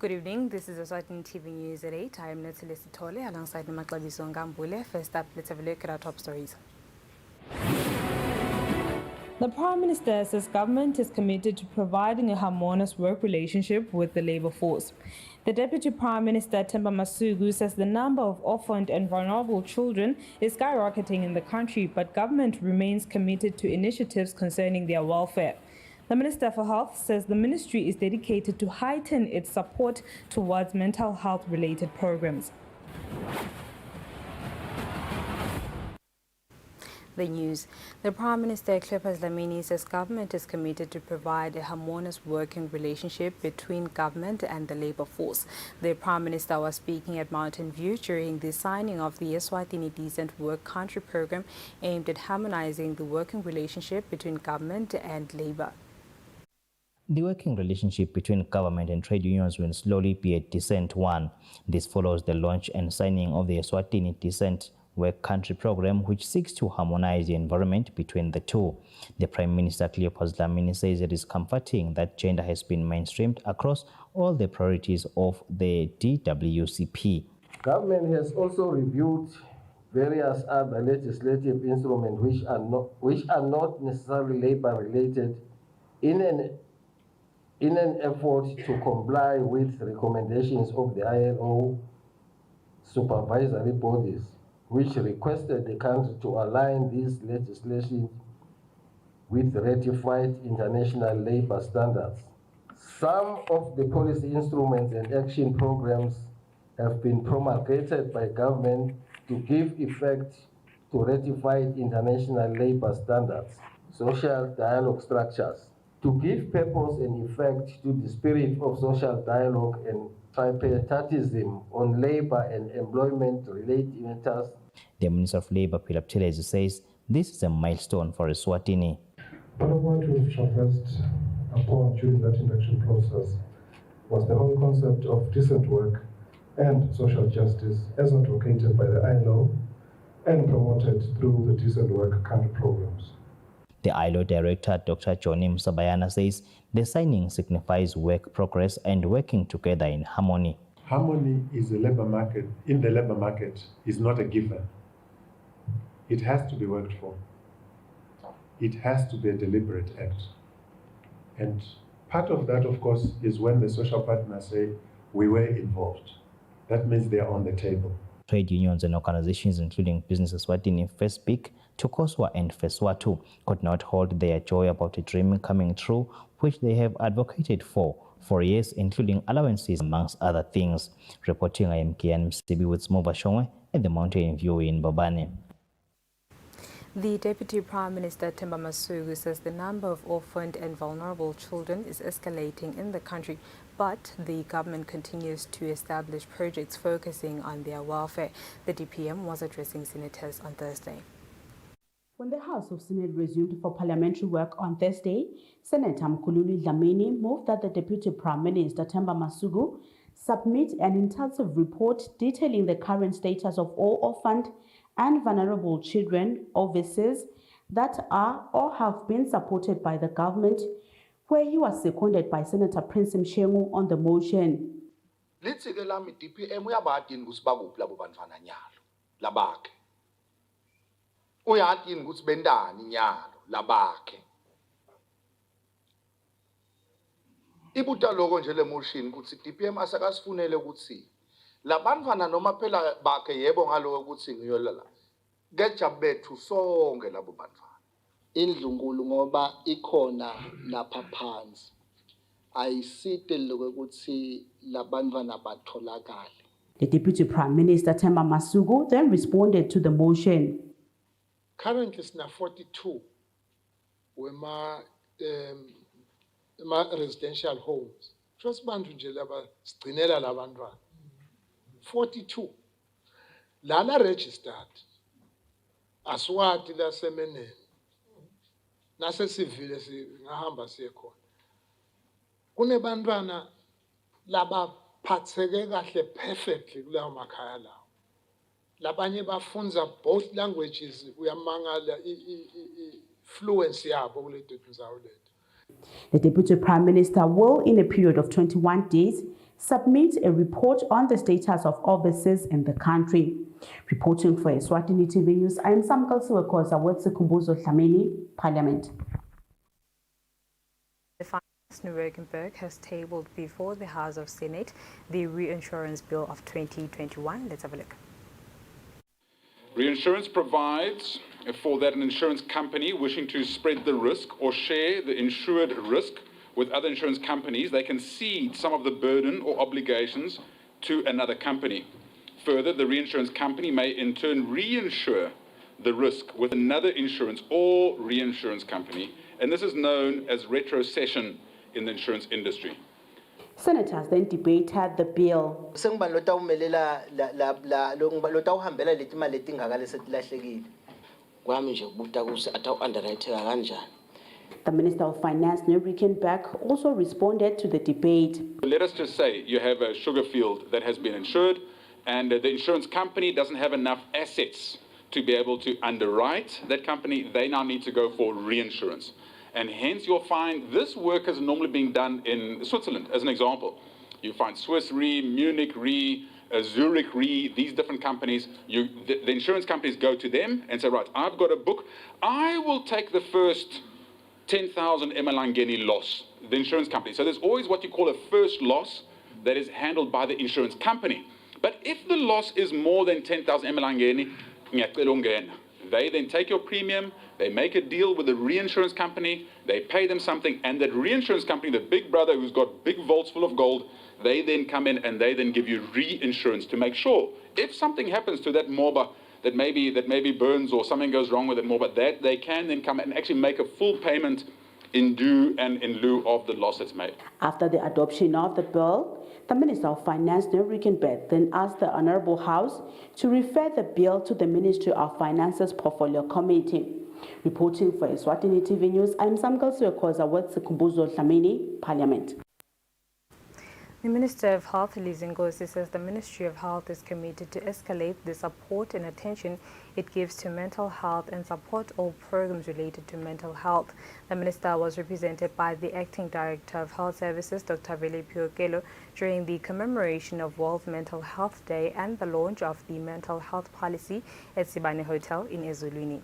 Good evening, this is Eswatini TV News at 8. I am Natalie Sitole alongside Namaklabiso Ngambule. First up, let's have a look at our top stories. The Prime Minister says government is committed to providing a harmonious work relationship with the labour force. The Deputy Prime Minister, Themba Masuku, says the number of orphaned and vulnerable children is skyrocketing in the country, but government remains committed to initiatives concerning their welfare. The Minister for Health says the ministry is dedicated to heighten its support towards mental health-related programs. The news. The Prime Minister, Cleopas Dlamini, says government is committed to provide a harmonious working relationship between government and the labour force. The Prime Minister was speaking at Mountain View during the signing of the Eswatini Decent Work Country Programme aimed at harmonising the working relationship between government and labour. The working relationship between government and trade unions will slowly be a decent one. This follows the launch and signing of the Eswatini Decent Work Country Programme, which seeks to harmonize the environment between the two. The Prime Minister, Cleopas Dlamini, says it is comforting that gender has been mainstreamed across all the priorities of the DWCP. Government has also reviewed various other legislative instruments which are not necessarily labor-related in an effort to comply with recommendations of the ILO supervisory bodies, which requested the country to align this legislation with ratified international labor standards. Some of the policy instruments and action programs have been promulgated by government to give effect to ratified international labor standards, social dialogue structures, to give purpose and effect to the spirit of social dialogue and tripartism on labor and employment-related matters. The Minister of Labour, Philip Thelezi, says this is a milestone for Eswatini. Part of what we've traversed upon during that induction process was the whole concept of decent work and social justice as advocated by the ILO and promoted through the Decent Work Country programs. The ILO Director, Dr. Johnny Msabayana, says the signing signifies work progress and working together in harmony. Harmony is in the labor market is not a given. It has to be worked for. It has to be a deliberate act. And part of that, of course, is when the social partners say, we were involved. That means they are on the table. Trade unions and organizations, including Business Eswatini, FESPIC, Tukoswa and FESWATU, could not hold their joy about a dream coming true, which they have advocated for years, including allowances, amongst other things. Reporting, I am Kian Msibi with Smova Shongwe at the Mountain View in Bobane. The Deputy Prime Minister, Themba Masuku, says the number of orphaned and vulnerable children is escalating in the country, but the government continues to establish projects focusing on their welfare. The DPM was addressing senators on Thursday. When the House of Senate resumed for parliamentary work on Thursday, Senator Mkhululi Dlamini moved that the Deputy Prime Minister, Themba Masuku, submit an intensive report detailing the current status of all orphaned and vulnerable children overseas that are or have been supported by the government, where he was seconded by Senator Prince Mshengu on the motion. Litsike lami DPM uyabadini ukuthi bakuphi labo bantwana nyalo labakhe. Uyadini ukuthi bendani nyalo labakhe. Ibuta lokho nje le motion ukuthi DPM asakasifunele ukuthi labantwana noma phela bakhe yebo ngaloko ukuthi ngiyolala. Gejabu bethu sonke labo bantwana. Indlunkulu ngoba ikhona lapha phansi ayiside lokho ukuthi labantwana batholakala. The Deputy Prime Minister Themba Masuku then responded to the motion. Currently sina 42 wema residential homes. Just bantu nje laba sigcinela labantwana. 42 lana registered aswati lasemenene nase sivile singahamba siye khona kunebantwana laba phatheke kahle perfectly kulawo makhaya lawo labanye bafunza both languages uyamangala fluency yabo kuleto ndzawo leto. The Deputy Prime Minister will, in a period of 21 days, submit a report on the status of offices in the country. Reporting for Eswatini TV News, I am Samkal Siwekoza with Kumbuzo Dlamini, Parliament. The Finance Nuremberg has tabled before the House of Senate the Reinsurance Bill of 2021. Let's have a look. Reinsurance provides for that an insurance company wishing to spread the risk or share the insured risk with other insurance companies, they can cede some of the burden or obligations to another company. Further, the reinsurance company may in turn reinsure the risk with another insurance or reinsurance company, and this is known as retrocession in the insurance industry. Senators then debated the bill. The Minister of Finance, Nuremberg, also responded to the debate. Let us just say you have a sugar field that has been insured, and the insurance company doesn't have enough assets to be able to underwrite that company. They now need to go for reinsurance. And hence you'll find this work is normally being done in Switzerland, as an example. You find Swiss Re, Munich Re, Zurich Re, these different companies. The insurance companies go to them and say, right, I've got a book. I will take the first 10,000 Emalangeni loss, the insurance company. So there's always what you call a first loss that is handled by the insurance company. But if the loss is more than 10,000 Emalangeni, they then take your premium, they make a deal with the reinsurance company, they pay them something, and that reinsurance company, the big brother who's got big vaults full of gold, they then come in and they then give you reinsurance to make sure if something happens to that moba that maybe burns or something goes wrong with that moba, that they can then come and actually make a full payment in due and in lieu of the loss that's made. After the adoption of the bill, the Minister of Finance, Nuremberg, then asked the Honourable House to refer the bill to the Ministry of Finance's Portfolio Committee. Reporting for Eswatini TV News, I'm Samkal Siwekoza with Kumbuzo Dlamini, Parliament. The Minister of Health, Lizingosi, says the Ministry of Health is committed to escalate the support and attention it gives to mental health and support all programs related to mental health. The Minister was represented by the Acting Director of Health Services, Dr. Velepi Okelo, during the commemoration of World Mental Health Day and the launch of the Mental Health Policy at Sibane Hotel in Eswatini.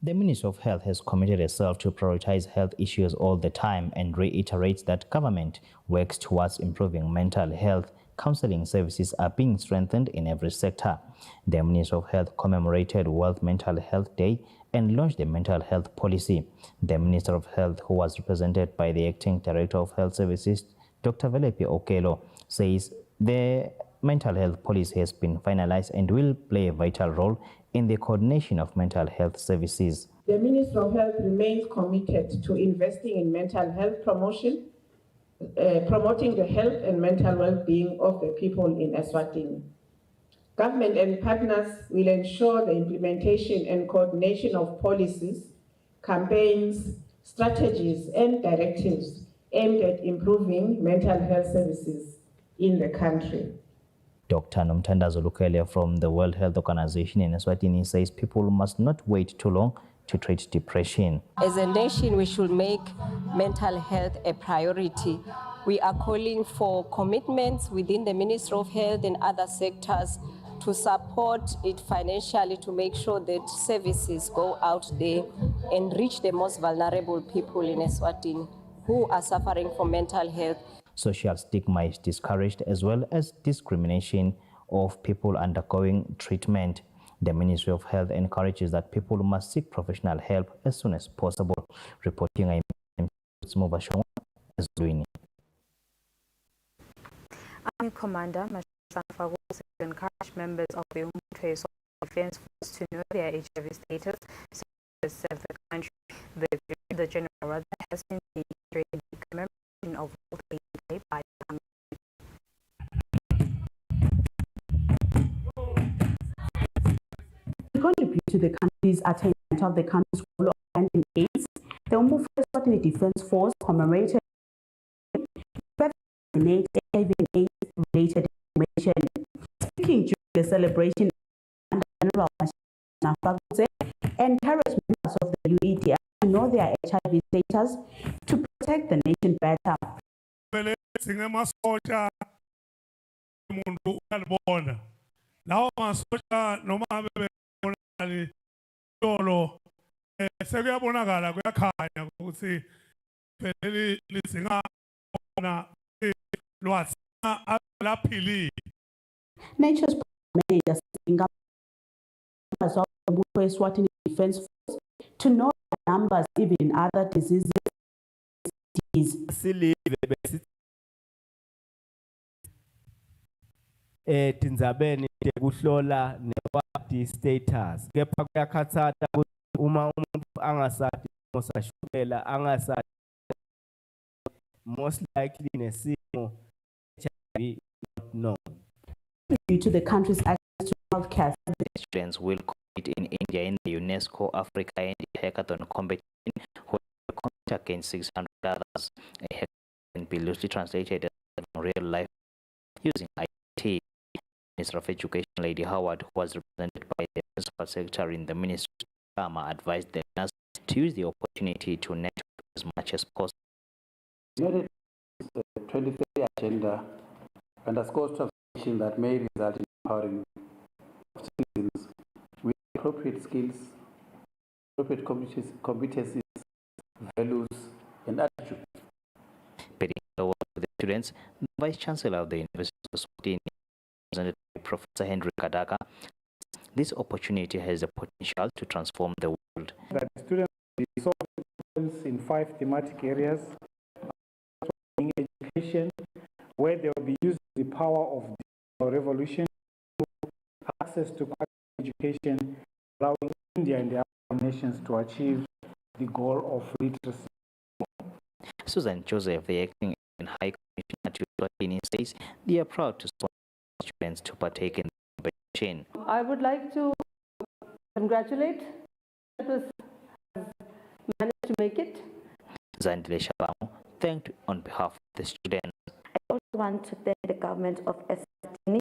The Ministry of Health has committed itself to prioritize health issues all the time and reiterates that government works towards improving mental health. Counseling services are being strengthened in every sector. The Ministry of Health commemorated World Mental Health Day and launched the Mental Health Policy. The Minister of Health, who was represented by the Acting Director of Health Services, Dr. Velepi Okelo, says the Mental Health Policy has been finalized and will play a vital role in the coordination of mental health services. The Ministry of Health remains committed to investing in mental health promotion, promoting the health and mental well-being of the people in Eswatini. Government and partners will ensure the implementation and coordination of policies, campaigns, strategies, and directives aimed at improving mental health services in the country. Dr. Nomthandazo Lukele from the World Health Organization in Eswatini says people must not wait too long to treat depression. As a nation, we should make mental health a priority. We are calling for commitments within the Ministry of Health and other sectors to support it financially to make sure that services go out there and reach the most vulnerable people in Eswatini who are suffering from mental health. Social stigma is discouraged as well as discrimination of people undergoing treatment. The Ministry of Health encourages that people must seek professional help as soon as possible. Reporting I'm Army Commander Mashanfago encouraged members of the Umutwe Defense Force to know their HIV status so as to serve the country. The general has been during the commemoration of World AIDS Day by the Army. To contribute to the country's attainment of the country's goal of ending AIDS, the Eswatini Defense Force commemorated HIV and AIDS-related information. Speaking during the celebration, General Mashina encouraged members of the UEDF to know their HIV status to protect the nation better. singemasotsha umuntu uyalibona lawo masotsha noma bebonali tolo sekuyabonakala kuyakhanya ukuthi vele lisingabona lwasina alaphili. Nature's manager members of the Eswatini Defense Force to know the numbers even in other diseases. Tindzabeni tekuhlola nekwati status kepha kuyakhatsata ukuthi uma umuntu angasati ngosashukela angasati most likely nesimo HIV not known. Due to the country's access to healthcare, the students will compete in India in the UNESCO Africa and Hackathon competition who will compete against 600 others. A hackathon can be loosely translated as real life using IT. Minister of Education Lady Howard, who was represented by the Principal Secretary in the Ministry of Pharma, advised the learners to use the opportunity to network as much as possible. The 23 agenda underscores transformation that may result in empowering of citizens with appropriate skills, appropriate competencies, values, and attitudes. Putting forward to the students, the Vice Chancellor of the University of Eswatini, Professor Henry Kadaka, this opportunity has the potential to transform the world. That students will be solving problems in 5 thematic areas: education, where they will be using the power of digital revolution, access to quality education, allowing India and the other nations to achieve the goal of literacy. Susan Joseph, the acting High Commissioner to Eswatini, says they are proud to sponsor students to partake in the competition. I would like to congratulate those who have managed to make it. Zandile Shabamu thanked on behalf of the students. I also want to thank the government of Eswatini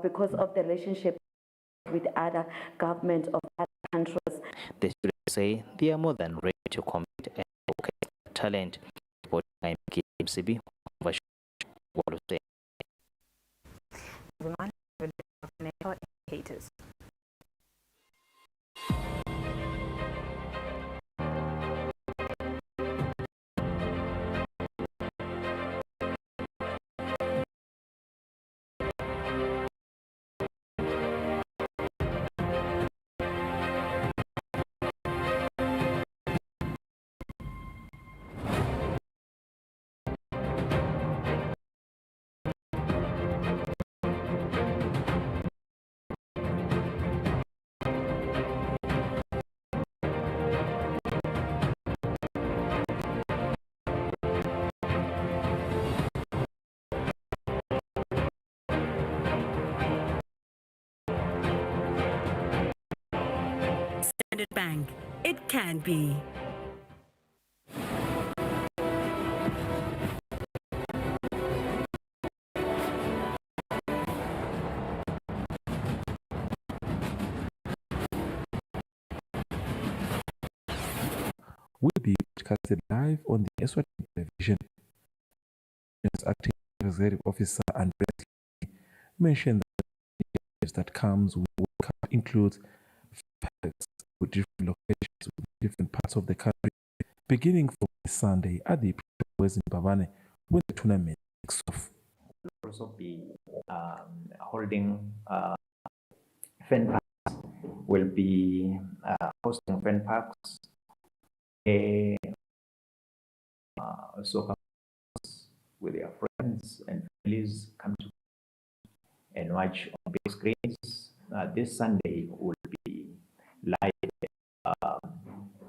because of the relationship with other governments of other countries. The students say they are more than ready to compete and showcase their talent. MCB, financial indicators. Standard Bank, it can be. Will be broadcasted live on the Eswatini television. Acting Executive Officer and mentioned that that comes with World Cup includes pilots with different locations with different parts of the country, beginning from Sunday at the West in Bavane when the tournament kicks off. We'll also be holding fan packs. Will be hosting fan packs. Soccer with their friends and families come to and watch on big screens. This Sunday will be live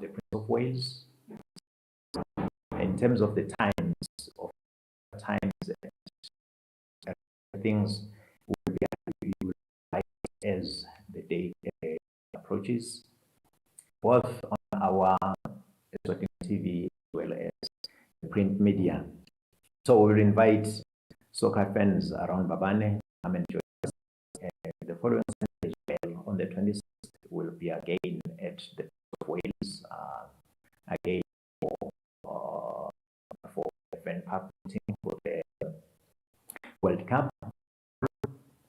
the Prince of Wales. In terms of the times things will be live as the day approaches, both on our Eswatini TV as well as the print media. So we'll invite soccer fans around Babane come and join us. The following Sunday as well, on the 26th, will be again at the Prince of Wales again for the fan Cup meeting for the World Cup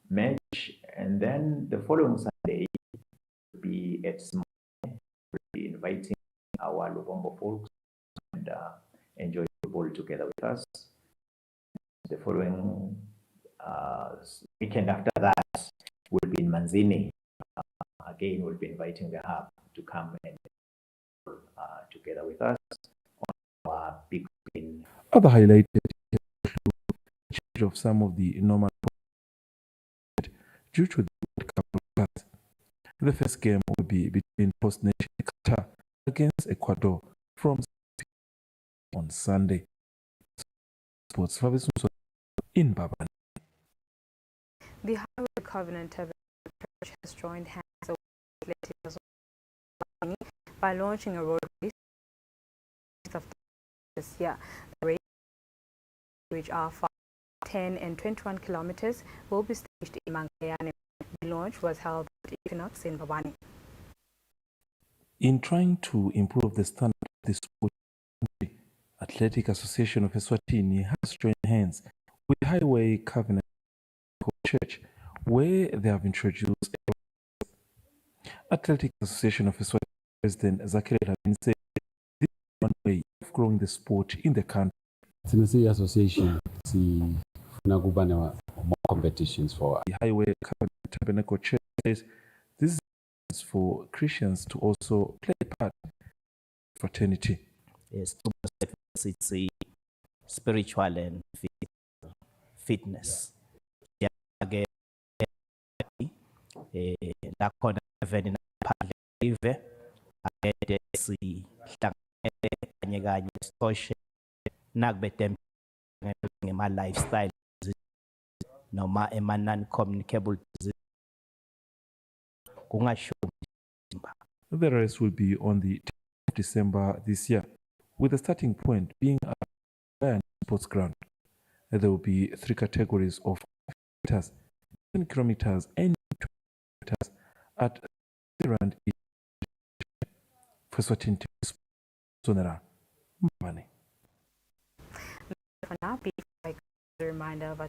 match, and then the following Sunday will be at Small. We'll be inviting our Lubombo folks and enjoy football together with us. The following weekend after that will be in Manzini. Again, we'll be inviting the hub to come and together with us on our big screen. Other highlighted change of some of the normal due to the World Cup broadcast. The first game will be between host nation Qatar against Ecuador from on Sunday. Sports Service in Baban. The Highway Covenant Church has joined hands with by launching a road race of this year. The race, which are 5, 10 and 21 kilometers, will be staged in Mangayane. The launch was held at Equinox in Babani. In trying to improve the standard of the sport, the Athletic Association of Eswatini has joined hands with Highway Covenant Church, where they have introduced Athletic Association of Eswatini President Zakir Rabin said this is one way of growing the sport in the country. Tennessee Association more competitions for the Highway Covenant Tabernacle Church says this is for Christians to also play a part in fraternity. Yes, it's a spiritual and fitness. My lifestyle noma non-communicable The race will be on the 10th of December this year, with the starting point being at Bayern Sports Ground. There will be 3 categories of meters, 10 kilometers and 20 meters at around for certain Sonera money. For now, a reminder of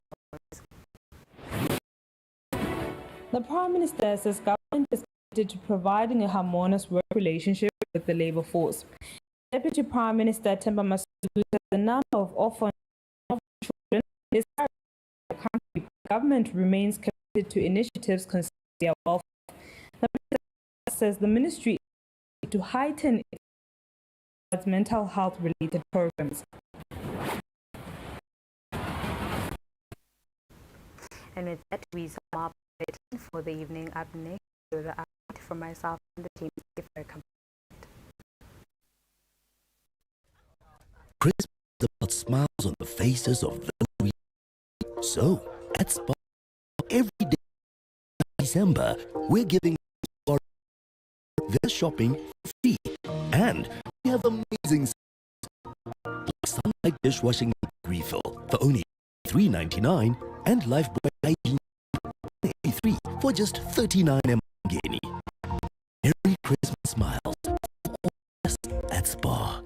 The Prime Minister says government is committed to providing a harmonious work relationship with the labour force. Deputy Prime Minister Themba Masuku says the number of orphan children is high in the country. The government remains committed to initiatives concerning their welfare. The Minister says the ministry is to heighten its mental health related programs. And with that, we sum up for the evening. Up next, the update from myself and the team. Christmas is about smiles on the faces of those we love. So, at Spar, every day in December, we're giving their shopping free. And we have amazing like Sunlight dishwashing refill for only $3.99 and Lifebuoy hygiene 83 for just 39 Merry Christmas smiles for all at Spar.